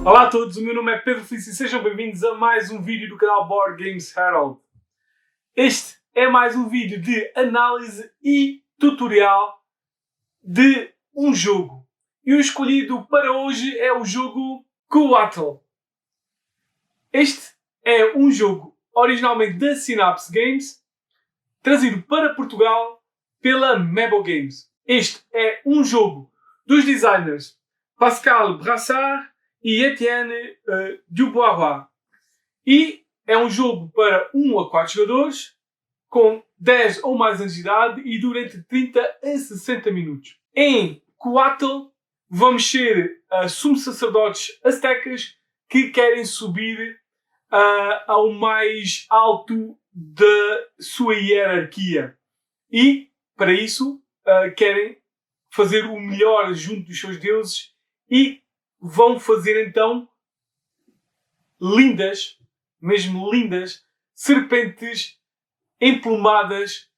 Olá a todos, o meu nome é Pedro Felício e sejam bem-vindos a mais um vídeo do canal Board Games Herald. Este é mais um vídeo de análise e tutorial de um jogo. E o escolhido para hoje é o jogo Coatl. Este é um jogo originalmente da Synapse Games, trazido para Portugal pela Mebo Games. Este é um jogo dos designers Pascal Brassard e Etienne Dubois. E é um jogo para 1 a 4 jogadores, com 10 ou mais anos de idade e dura entre 30 a 60 minutos. Em Coatl vamos ser sumos sacerdotes aztecas que querem subir ao mais alto da sua hierarquia. E, para isso, querem fazer o melhor junto dos seus deuses e vão fazer então lindas, mesmo lindas, serpentes emplumadas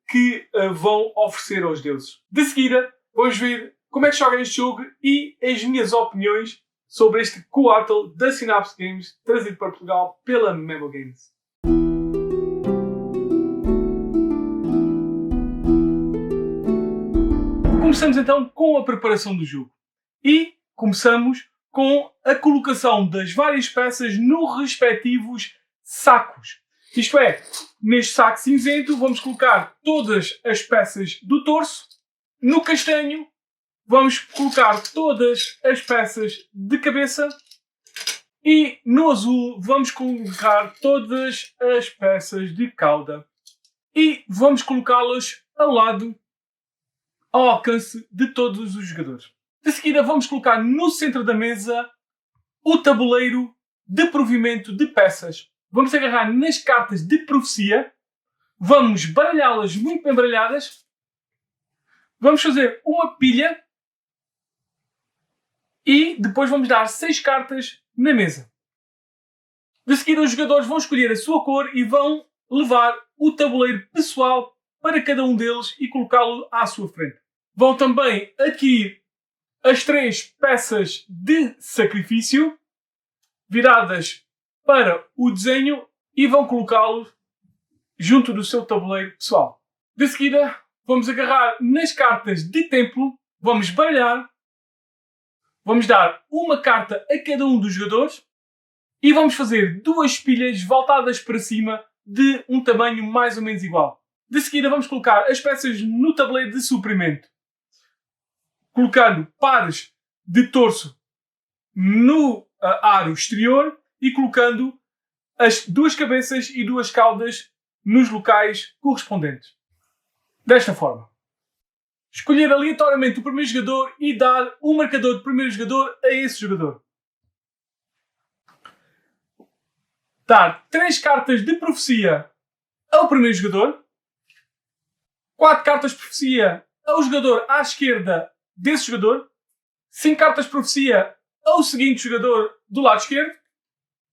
que vão oferecer aos deuses. De seguida, vamos ver como é que joga este jogo e as minhas opiniões sobre este Coatl da Synapse Games, trazido para Portugal pela Mebo Games. Começamos então com a preparação do jogo. E começamos com a colocação das várias peças nos respectivos sacos. Isto é, neste saco cinzento vamos colocar todas as peças do torso. No castanho vamos colocar todas as peças de cabeça. E no azul vamos colocar todas as peças de cauda. E vamos colocá-las ao lado, ao alcance de todos os jogadores. De seguida vamos colocar no centro da mesa o tabuleiro de provimento de peças. Vamos agarrar nas cartas de profecia, vamos baralhá-las muito bem baralhadas, vamos fazer uma pilha e depois vamos dar 6 cartas na mesa. De seguida os jogadores vão escolher a sua cor e vão levar o tabuleiro pessoal para cada um deles e colocá-lo à sua frente. Vão também adquirir as 3 peças de sacrifício viradas para o desenho e vão colocá-los junto do seu tabuleiro pessoal. De seguida, vamos agarrar nas cartas de templo, vamos baralhar, vamos dar uma carta a cada um dos jogadores e vamos fazer 2 pilhas voltadas para cima de um tamanho mais ou menos igual. De seguida, vamos colocar as peças no tabuleiro de suprimento, colocando pares de torso no aro exterior e colocando as 2 cabeças e 2 caudas nos locais correspondentes. Desta forma. Escolher aleatoriamente o primeiro jogador e dar um marcador de primeiro jogador a esse jogador. Dar 3 cartas de profecia ao primeiro jogador. 4 cartas de profecia ao jogador à esquerda desse jogador, 5 cartas de profecia ao seguinte jogador do lado esquerdo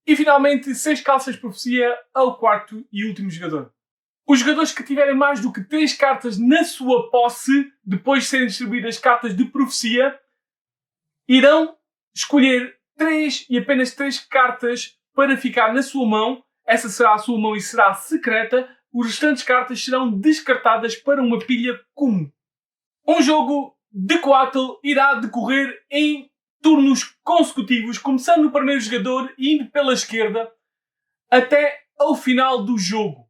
e finalmente 6 cartas de profecia ao quarto e último jogador. Os jogadores que tiverem mais do que 3 cartas na sua posse, depois de serem distribuídas cartas de profecia, irão escolher 3 e apenas 3 cartas para ficar na sua mão. Essa será a sua mão e será secreta. As restantes cartas serão descartadas para uma pilha comum. Um jogo de Coatl irá decorrer em turnos consecutivos, começando no primeiro jogador e indo pela esquerda até ao final do jogo.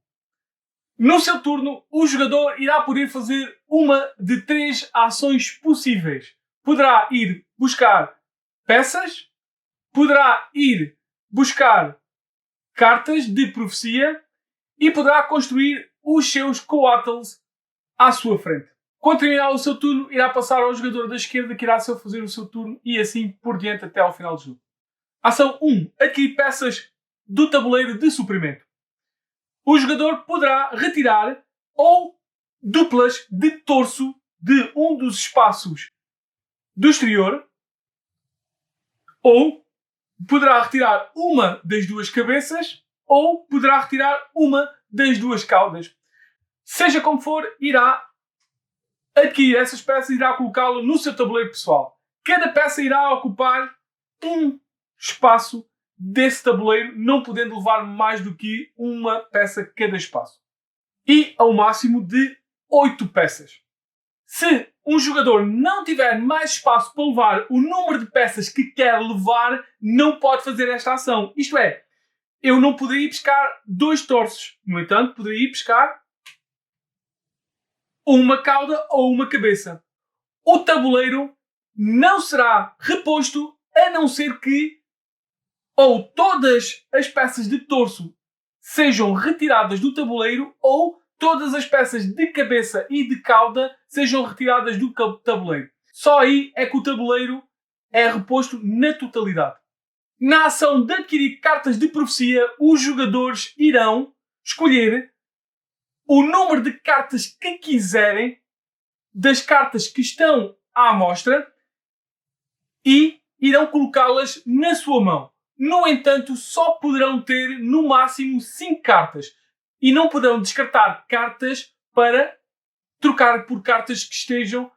No seu turno, o jogador irá poder fazer uma de 3 ações possíveis. Poderá ir buscar peças, poderá ir buscar cartas de profecia e poderá construir os seus Coatls à sua frente. Quando terminar o seu turno, irá passar ao jogador da esquerda que irá fazer o seu turno e assim por diante até ao final do jogo. Ação 1. Adquirir peças do tabuleiro de suprimento. O jogador poderá retirar ou duplas de torso de um dos espaços do exterior ou poderá retirar uma das 2 cabeças ou poderá retirar uma das 2 caudas. Seja como for, irá adquirir essas peças e irá colocá-lo no seu tabuleiro pessoal. Cada peça irá ocupar um espaço desse tabuleiro, não podendo levar mais do que uma peça cada espaço. E ao máximo de 8 peças. Se um jogador não tiver mais espaço para levar o número de peças que quer levar, não pode fazer esta ação. Isto é, eu não poderia ir pescar 2 torsos. No entanto, poderia ir pescar uma cauda ou uma cabeça. O tabuleiro não será reposto a não ser que ou todas as peças de torso sejam retiradas do tabuleiro ou todas as peças de cabeça e de cauda sejam retiradas do tabuleiro. Só aí é que o tabuleiro é reposto na totalidade. Na ação de adquirir cartas de profecia, os jogadores irão escolher o número de cartas que quiserem das cartas que estão à amostra e irão colocá-las na sua mão. No entanto, só poderão ter no máximo 5 cartas e não poderão descartar cartas para trocar por cartas que estejam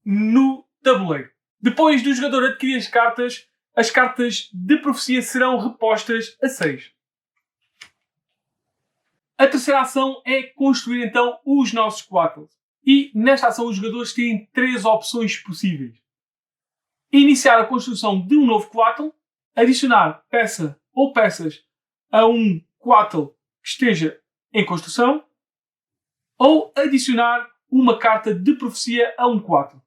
no tabuleiro. Depois do jogador adquirir as cartas de profecia serão repostas a 6. A terceira ação é construir então os nossos quattles. E nesta ação os jogadores têm 3 opções possíveis. Iniciar a construção de um novo quattle, adicionar peça ou peças a um quattle que esteja em construção, ou adicionar uma carta de profecia a um quattle.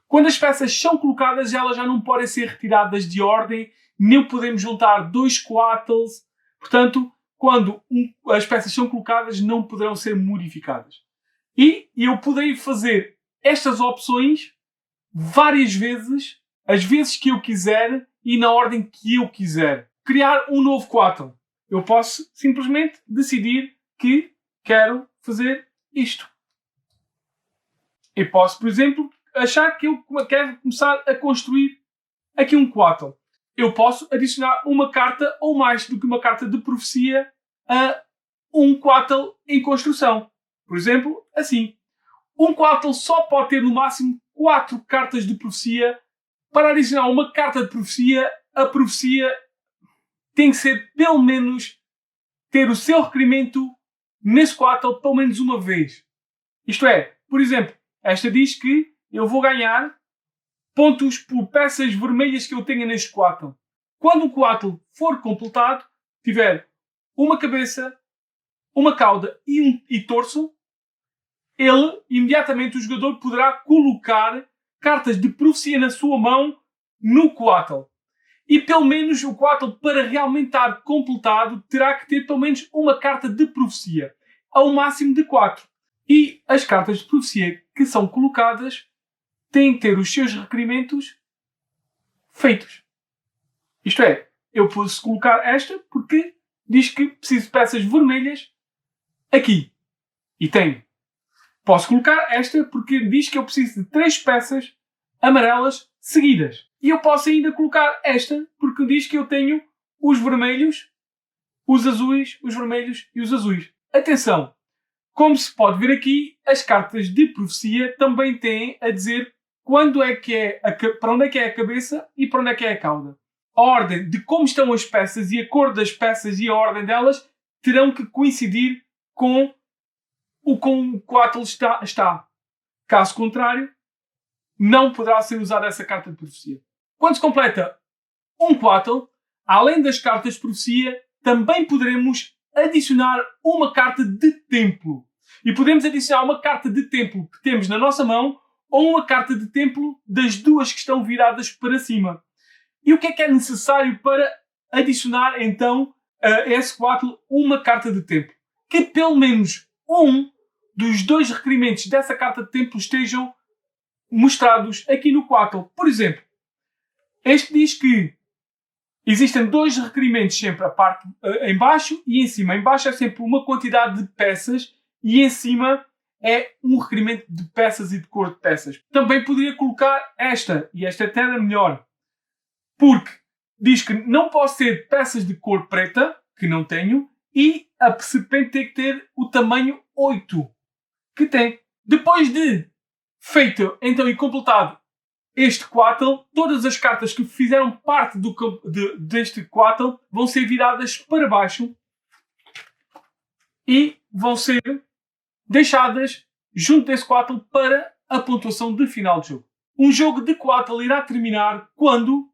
Quando as peças são colocadas, elas já não podem ser retiradas de ordem, nem podemos juntar 2 quattles. Portanto, quando as peças são colocadas, não poderão ser modificadas. E eu poderei fazer estas opções várias vezes, as vezes que eu quiser e na ordem que eu quiser. Criar um novo quattle. Eu posso simplesmente decidir que quero fazer isto. Eu posso, por exemplo, achar que eu quero começar a construir aqui um quattle. Eu posso adicionar uma carta ou mais do que uma carta de profecia a um quattle em construção. Por exemplo, assim. Um quattle só pode ter no máximo 4 cartas de profecia. Para adicionar uma carta de profecia, a profecia tem que ser pelo menos ter o seu requerimento nesse quattle pelo menos uma vez. Isto é, por exemplo, esta diz que eu vou ganhar pontos por peças vermelhas que eu tenha neste quattle. Quando o quattle for completado, tiver uma cabeça, uma cauda e torso, imediatamente o jogador poderá colocar cartas de profecia na sua mão no quattle. E pelo menos o quattle, para realmente estar completado, terá que ter pelo menos uma carta de profecia, ao máximo de 4. E as cartas de profecia que são colocadas têm que ter os seus requerimentos feitos. Isto é, eu posso colocar esta porque diz que preciso de peças vermelhas aqui. E tenho. Posso colocar esta porque diz que eu preciso de 3 peças amarelas seguidas. E eu posso ainda colocar esta porque diz que eu tenho os vermelhos, os azuis, os vermelhos e os azuis. Atenção! Como se pode ver aqui, as cartas de profecia também têm a dizer quando é que é para onde é que é a cabeça e para onde é que é a cauda. A ordem de como estão as peças e a cor das peças e a ordem delas terão que coincidir com o quattle está. Caso contrário, não poderá ser usada essa carta de profecia. Quando se completa um quattle, além das cartas de profecia, também poderemos adicionar uma carta de templo. E podemos adicionar uma carta de templo que temos na nossa mão ou uma carta de templo das duas que estão viradas para cima. E o que é necessário para adicionar então a esse quattle uma carta de templo? Que pelo menos um dos 2 requerimentos dessa carta de templo estejam mostrados aqui no quattle. Por exemplo, este diz que existem 2 requerimentos sempre a parte em baixo e em cima. Em baixo é sempre uma quantidade de peças e em cima é um requerimento de peças e de cor de peças. Também poderia colocar esta, e esta até era melhor, porque diz que não posso ter peças de cor preta, que não tenho, e a serpente tem que ter o tamanho 8, que tem. Depois de feito então e completado este Quattle, todas as cartas que fizeram parte deste Quattle vão ser viradas para baixo e vão ser deixadas junto desse Quattle para a pontuação de final de jogo. Um jogo de Quattle irá terminar quando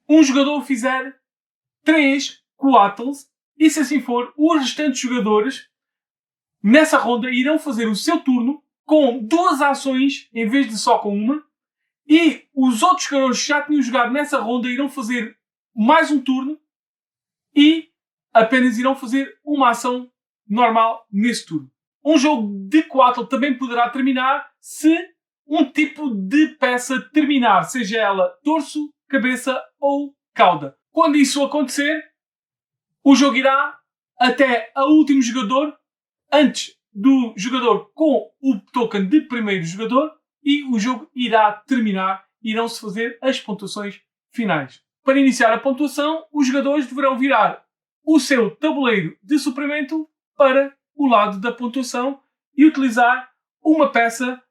um jogador fizer 3 Quattles e, se assim for, os restantes jogadores nessa ronda irão fazer o seu turno com 2 ações em vez de só com uma, e os outros jogadores que já tinham jogado nessa ronda irão fazer mais um turno e apenas irão fazer uma ação normal nesse turno. Um jogo de Quattle também poderá terminar se um tipo de peça terminar, seja ela torso, cabeça ou cauda. Quando isso acontecer, o jogo irá até ao último jogador, antes do jogador com o token de primeiro jogador, e o jogo irá terminar e irão-se fazer as pontuações finais. Para iniciar a pontuação, os jogadores deverão virar o seu tabuleiro de suprimento para o lado da pontuação e utilizar uma peça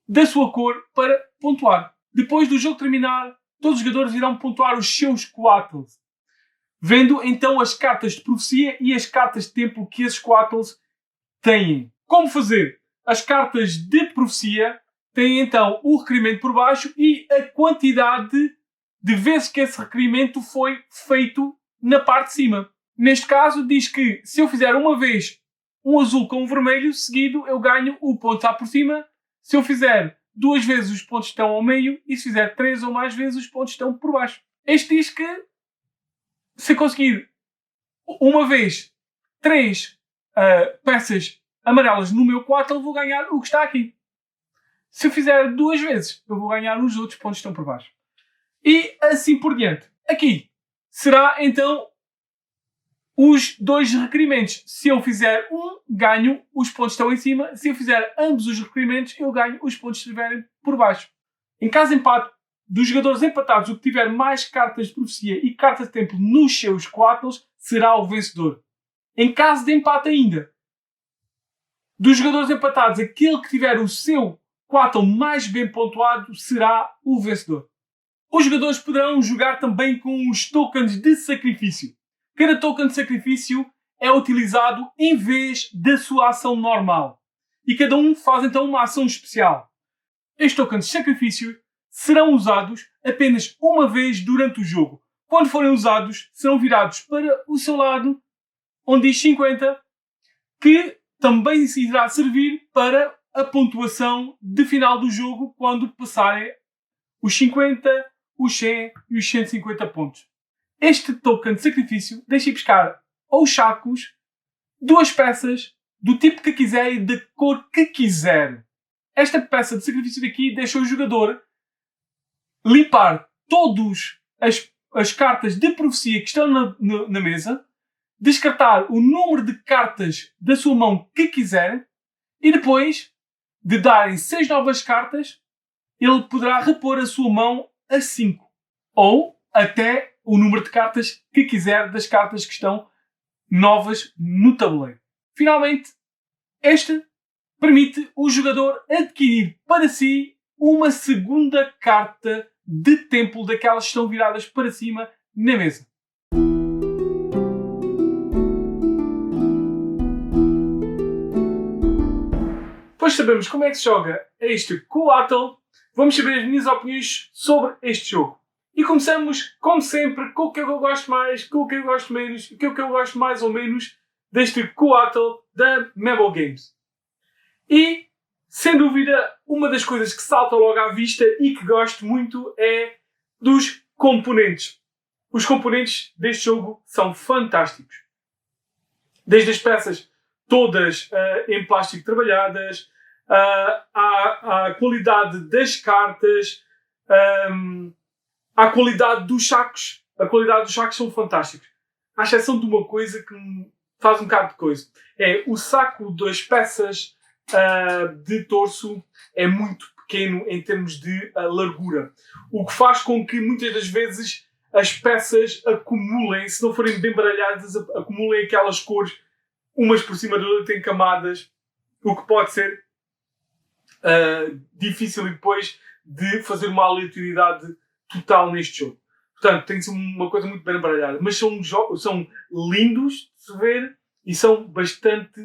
da sua cor para pontuar. Depois do jogo terminar, todos os jogadores irão pontuar os seus Quattles, vendo então as cartas de profecia e as cartas de templo que esses Quattles têm. Como fazer? As cartas de profecia têm então o requerimento por baixo e a quantidade de vezes que esse requerimento foi feito na parte de cima. Neste caso diz que se eu fizer uma vez um azul com um vermelho seguido, eu ganho o ponto está por cima. Se eu fizer 2 vezes, os pontos estão ao meio, e se fizer 3 ou mais vezes, os pontos estão por baixo. Este diz que se conseguir uma vez 3 peças amarelas no meu Quattle, vou ganhar o que está aqui. Se eu fizer 2 vezes, eu vou ganhar os outros pontos que estão por baixo. E assim por diante. Aqui será então os 2 requerimentos. Se eu fizer um, ganho os pontos que estão em cima. Se eu fizer ambos os requerimentos, eu ganho os pontos que estiverem por baixo. Em caso de empate, dos jogadores empatados, o que tiver mais cartas de profecia e cartas de templo nos seus Quattles será o vencedor. Em caso de empate ainda, dos jogadores empatados, aquele que tiver o seu Quattle mais bem pontuado será o vencedor. Os jogadores poderão jogar também com os tokens de sacrifício. Cada token de sacrifício é utilizado em vez da sua ação normal. E cada um faz então uma ação especial. Estes tokens de sacrifício serão usados apenas uma vez durante o jogo. Quando forem usados, serão virados para o seu lado, onde diz 50, que também se irá servir para a pontuação de final do jogo quando passarem os 50, os 100 e os 150 pontos. Este token de sacrifício deixa buscar aos sacos 2 peças do tipo que quiser e da cor que quiser. Esta peça de sacrifício daqui deixa o jogador limpar todas as cartas de profecia que estão na mesa, descartar o número de cartas da sua mão que quiser e depois de darem 6 novas cartas, ele poderá repor a sua mão a 5 ou até o número de cartas que quiser das cartas que estão novas no tabuleiro. Finalmente, este permite o jogador adquirir para si uma segunda carta de templo daquelas que estão viradas para cima na mesa. Depois sabemos como é que se joga este Quattle, vamos saber as minhas opiniões sobre este jogo. E começamos, como sempre, com o que eu gosto mais, com o que eu gosto menos, o que eu gosto mais ou menos deste Quattle da Mabel Games. E, sem dúvida, uma das coisas que salta logo à vista e que gosto muito é dos componentes. Os componentes deste jogo são fantásticos. Desde as peças todas em plástico trabalhadas, à qualidade das cartas, à qualidade dos sacos. A qualidade dos sacos são fantásticos. À exceção de uma coisa que me faz um bocado de coisa. É o saco das peças de torso é muito pequeno em termos de largura. O que faz com que muitas das vezes as peças acumulem, se não forem bem baralhadas, acumulem aquelas cores umas por cima da outra em camadas, o que pode ser difícil depois de fazer uma aleatoriedade total neste jogo. Portanto, tem que ser uma coisa muito bem embaralhada. Mas são lindos de se ver e são bastante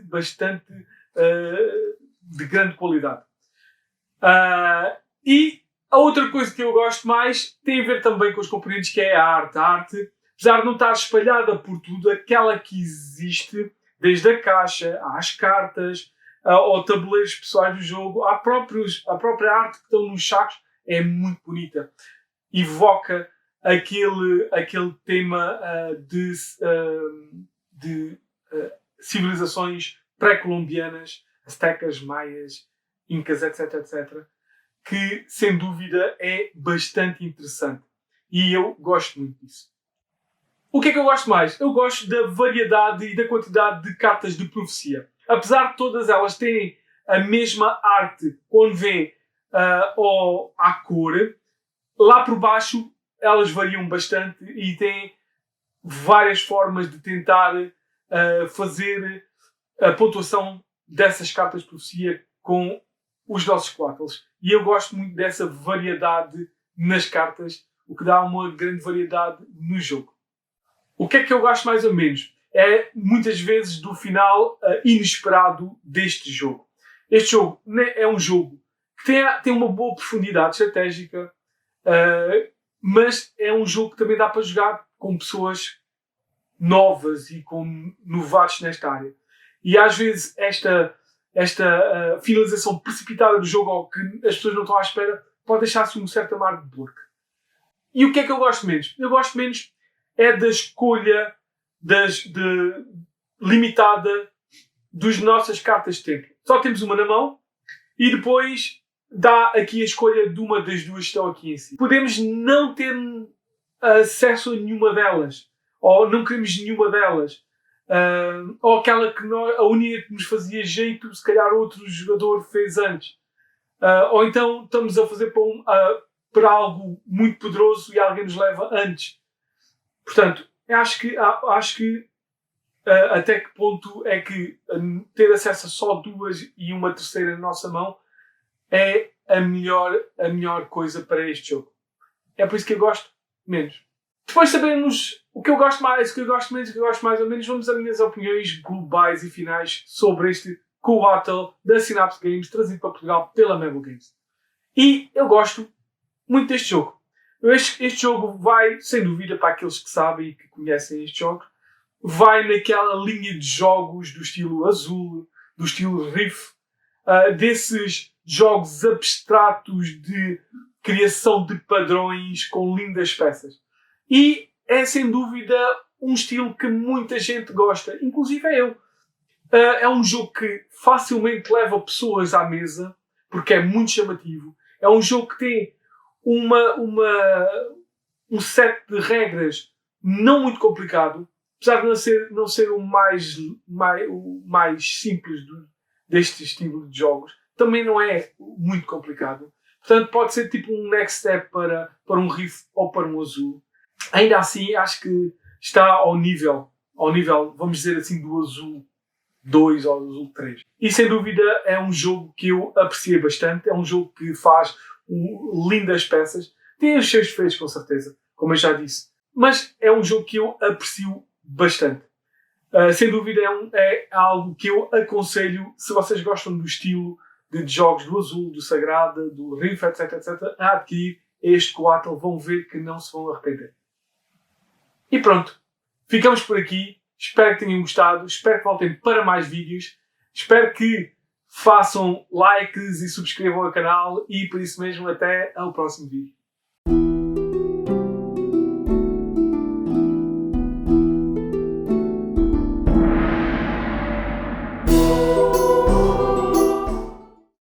de grande qualidade. E a outra coisa que eu gosto mais tem a ver também com os componentes, que é a arte. A arte, apesar de não estar espalhada por tudo, aquela que existe, desde a caixa, às cartas, ao tabuleiros pessoais do jogo, a própria arte que estão nos sacos, é muito bonita. Evoca aquele tema de civilizações pré-colombianas, astecas, maias, incas, etc, que sem dúvida é bastante interessante. E eu gosto muito disso. O que é que eu gosto mais? Eu gosto da variedade e da quantidade de cartas de profecia. Apesar de todas elas terem a mesma arte quando vê à cor, lá por baixo elas variam bastante e têm várias formas de tentar fazer a pontuação dessas cartas de profecia com os nossos collaterals. E eu gosto muito dessa variedade nas cartas, o que dá uma grande variedade no jogo. O que é que eu gosto mais ou menos? É muitas vezes do final inesperado deste jogo. Este jogo é um jogo que tem uma boa profundidade estratégica, mas é um jogo que também dá para jogar com pessoas novas e com novatos nesta área. E às vezes esta finalização precipitada do jogo, ou que as pessoas não estão à espera, pode deixar-se um certo amargo de boca. E o que é que eu gosto menos? Eu gosto menos é da escolha limitada das nossas cartas de templo. Só temos uma na mão e depois dá aqui a escolha de uma das duas que estão aqui em si. Podemos não ter acesso a nenhuma delas, ou não queremos nenhuma delas, ou aquela que a única que nos fazia jeito, se calhar outro jogador fez antes. Ou então estamos a fazer para algo muito poderoso e alguém nos leva antes. Portanto, acho que até que ponto é que ter acesso a só duas e uma terceira na nossa mão é a melhor coisa para este jogo. É por isso que eu gosto menos. Depois sabemos o que eu gosto mais, o que eu gosto menos, o que eu gosto mais ou menos. Vamos às minhas opiniões globais e finais sobre este Coatl da Synapse Games, trazido para Portugal pela Mabel Games. E eu gosto muito deste jogo. Este jogo vai, sem dúvida, para aqueles que sabem e que conhecem este jogo, vai naquela linha de jogos do estilo azul, do estilo Riff, desses jogos abstratos de criação de padrões com lindas peças. E é, sem dúvida, um estilo que muita gente gosta, inclusive eu. É um jogo que facilmente leva pessoas à mesa, porque é muito chamativo. É um jogo que tem um set de regras não muito complicado, apesar de não ser o mais simples deste estilo de jogos, também não é muito complicado. Portanto, pode ser tipo um next step para um Riff ou para um azul. Ainda assim, acho que está ao nível, vamos dizer assim, do azul 2 ou do azul 3. E sem dúvida é um jogo que eu apreciei bastante, é um jogo que faz lindas peças, tem os seus defeitos com certeza, como eu já disse, mas é um jogo que eu aprecio bastante. Sem dúvida é algo que eu aconselho, se vocês gostam do estilo de jogos do azul, do sagrado, do Riff, etc, a adquirir este Coatl. Vão ver que não se vão arrepender. E pronto, ficamos por aqui. Espero que tenham gostado, espero que voltem para mais vídeos, espero que façam likes e subscrevam o canal e por isso mesmo até ao próximo vídeo.